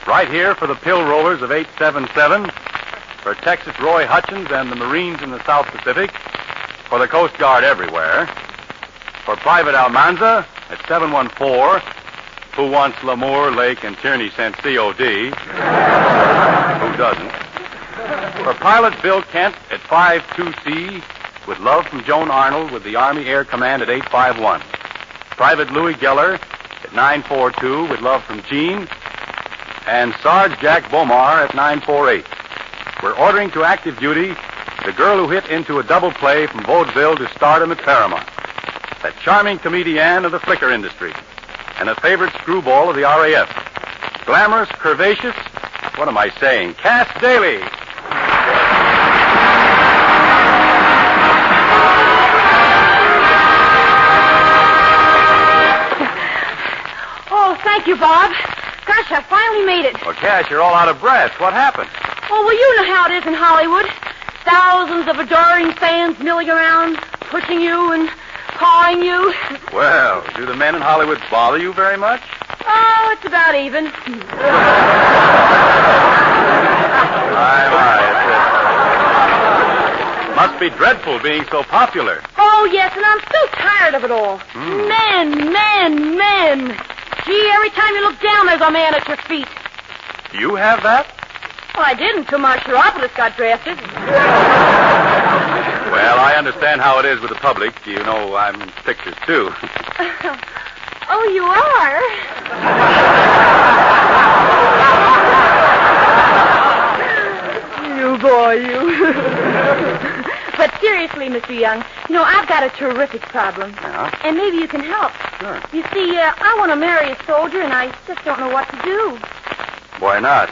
Right here for the Pill Rollers of 877, for Texas Roy Hutchins and the Marines in the South Pacific, for the Coast Guard everywhere, for Private Almanza at 714, who wants Lemoore, Lake, and Tierney sent COD. Who doesn't? For Pilot Bill Kent at 52C, with love from Joan Arnold with the Army Air Command at 851. Private Louis Geller at 942, with love from Gene. And Sarge Jack Bomar at 948. We're ordering to active duty the girl who hit into a double play from vaudeville to stardom at Paramount. That charming comedienne of the flicker industry. And a favorite screwball of the RAF. Glamorous, curvaceous, what am I saying? Cass Daley. Oh, thank you, Bob. Gosh, I finally made it. Well, Cass, you're all out of breath. What happened? Oh, well, you know how it is in Hollywood. Thousands of adoring fans milling around, pushing you and pawing you. Well, do the men in Hollywood bother you very much? Oh, it's about even. It must be dreadful being so popular. Oh, yes, and I'm so tired of it all. Men. Gee, every time you look down, there's a man at your feet. You have that? Well, I did until Marshallopoulos got drafted. Well, I understand how it is with the public. You know, I'm in pictures, too. Oh, you are? You boy, you. But seriously, Mr. Young, you know, I've got a terrific problem. Yeah? And maybe you can help. Sure. You see, I want to marry a soldier, and I just don't know what to do. Why not?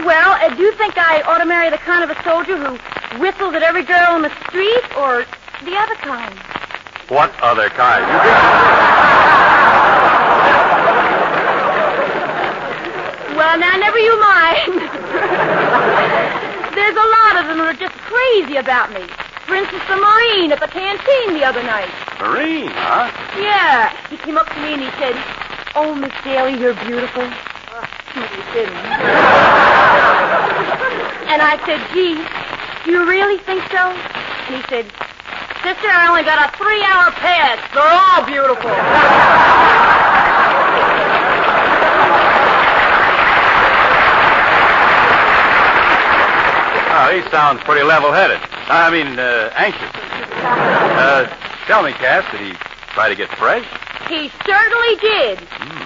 Well, do you think I ought to marry the kind of a soldier who whistles at every girl on the street, or the other kind? What other kind? Well, now, never you mind. There's a lot of them who are just crazy about me. For instance, the Marine at the canteen the other night. Marine, huh? Yeah. He came up to me and he said, "Oh, Miss Daley, you're beautiful." Must be kidding. And I said, "Gee, do you really think so?" And he said, "Sister, I only got a 3-hour pass. They're all beautiful." Oh, he sounds pretty level-headed. I mean, anxious. Tell me, Cass, did he try to get fresh? He certainly did.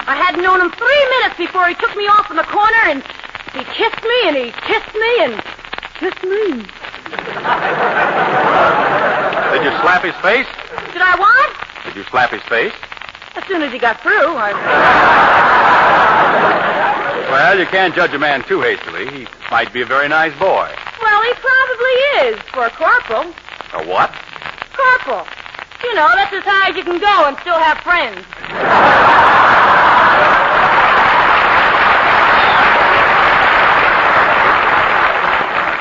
I hadn't known him 3 minutes before he took me off in the corner, and he kissed me, and he kissed me, and kissed me. Did you slap his face? Did I what? Did you slap his face? As soon as he got through, Well, you can't judge a man too hastily. He might be a very nice boy. Well, he probably is, for a corporal. A what? Corporal. You know, that's as high as you can go and still have friends.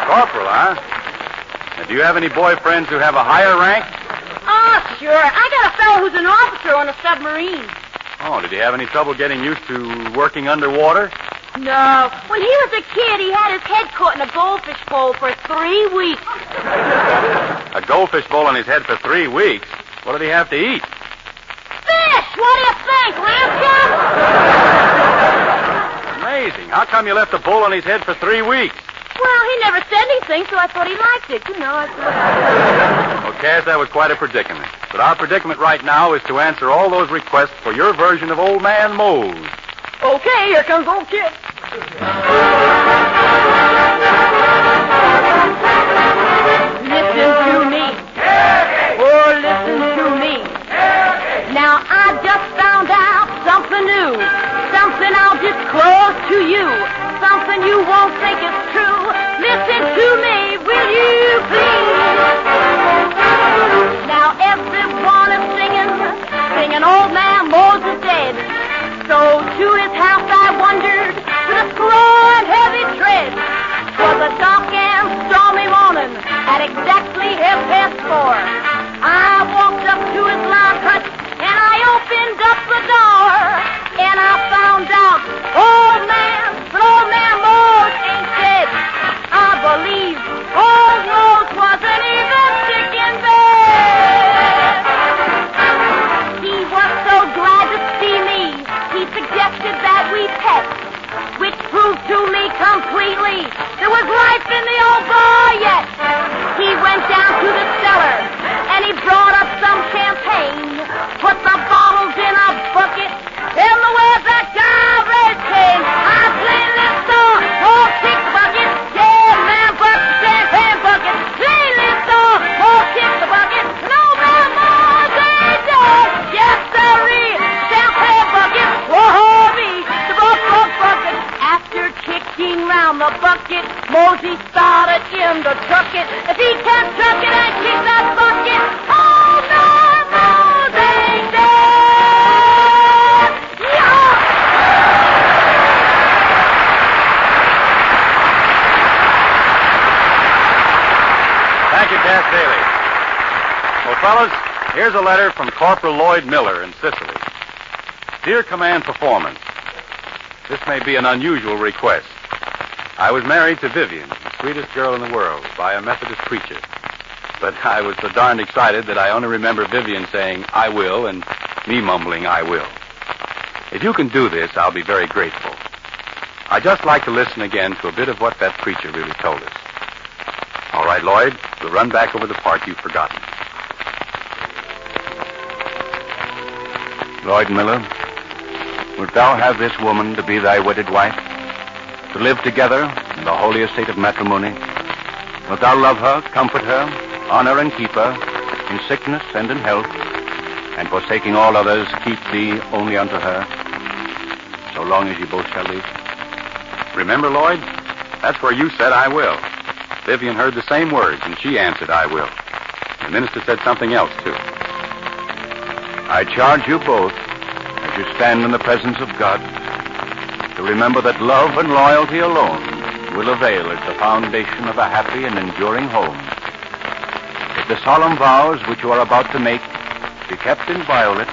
Corporal, huh? Now, do you have any boyfriends who have a higher rank? Oh, sure. I got a fellow who's an officer on a submarine. Oh, did he have any trouble getting used to working underwater? No. When he was a kid, he had his head caught in a goldfish bowl for 3 weeks. A goldfish bowl on his head for 3 weeks? What did he have to eat? Fish! What do you think, Ramshaw? Amazing. How come you left a bowl on his head for 3 weeks? Well, he never said anything, so I thought he liked it. You know, Well, Cass, that was quite a predicament. But our predicament right now is to answer all those requests for your version of Old Man Mose. Okay, here comes old Kit. Listen to me. Oh, listen to me. Now, I just found out something new. Something I'll disclose to you. Something you won't think is true. Listen to me, will you please? Now, everyone is singing Old Man Mose is dead. So to his house I wandered with a slow and heavy the bucket. Mosey started in the trucket. If he can't truck it and kick that bucket, oh no, Mosey dead. Yeah! Thank you, Cass Daley. Well, fellas, here's a letter from Corporal Lloyd Miller in Sicily. Dear Command Performance, this may be an unusual request. I was married to Vivian, the sweetest girl in the world, by a Methodist preacher. But I was so darned excited that I only remember Vivian saying, I will, and me mumbling, I will. If you can do this, I'll be very grateful. I'd just like to listen again to a bit of what that preacher really told us. All right, Lloyd, we'll run back over the part you've forgotten. Lloyd Miller, wilt thou have this woman to be thy wedded wife, to live together in the holy estate of matrimony? Wilt thou love her, comfort her, honor and keep her, in sickness and in health, and forsaking all others, keep thee only unto her, so long as you both shall live? Remember, Lloyd? That's where you said I will. Vivian heard the same words, and she answered I will. The minister said something else, too. I charge you both, as you stand in the presence of God, to remember that love and loyalty alone will avail as the foundation of a happy and enduring home. If the solemn vows which you are about to make be kept inviolate,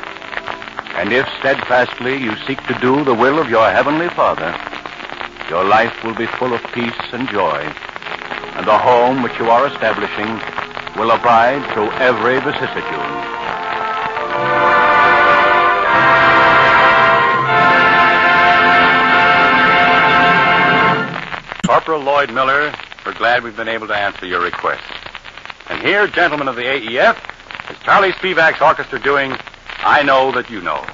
and if steadfastly you seek to do the will of your heavenly Father, your life will be full of peace and joy, and the home which you are establishing will abide through every vicissitude. Corporal Lloyd Miller, we're glad we've been able to answer your request. And here, gentlemen of the AEF, is Charlie Spivak's orchestra doing I Know That You Know.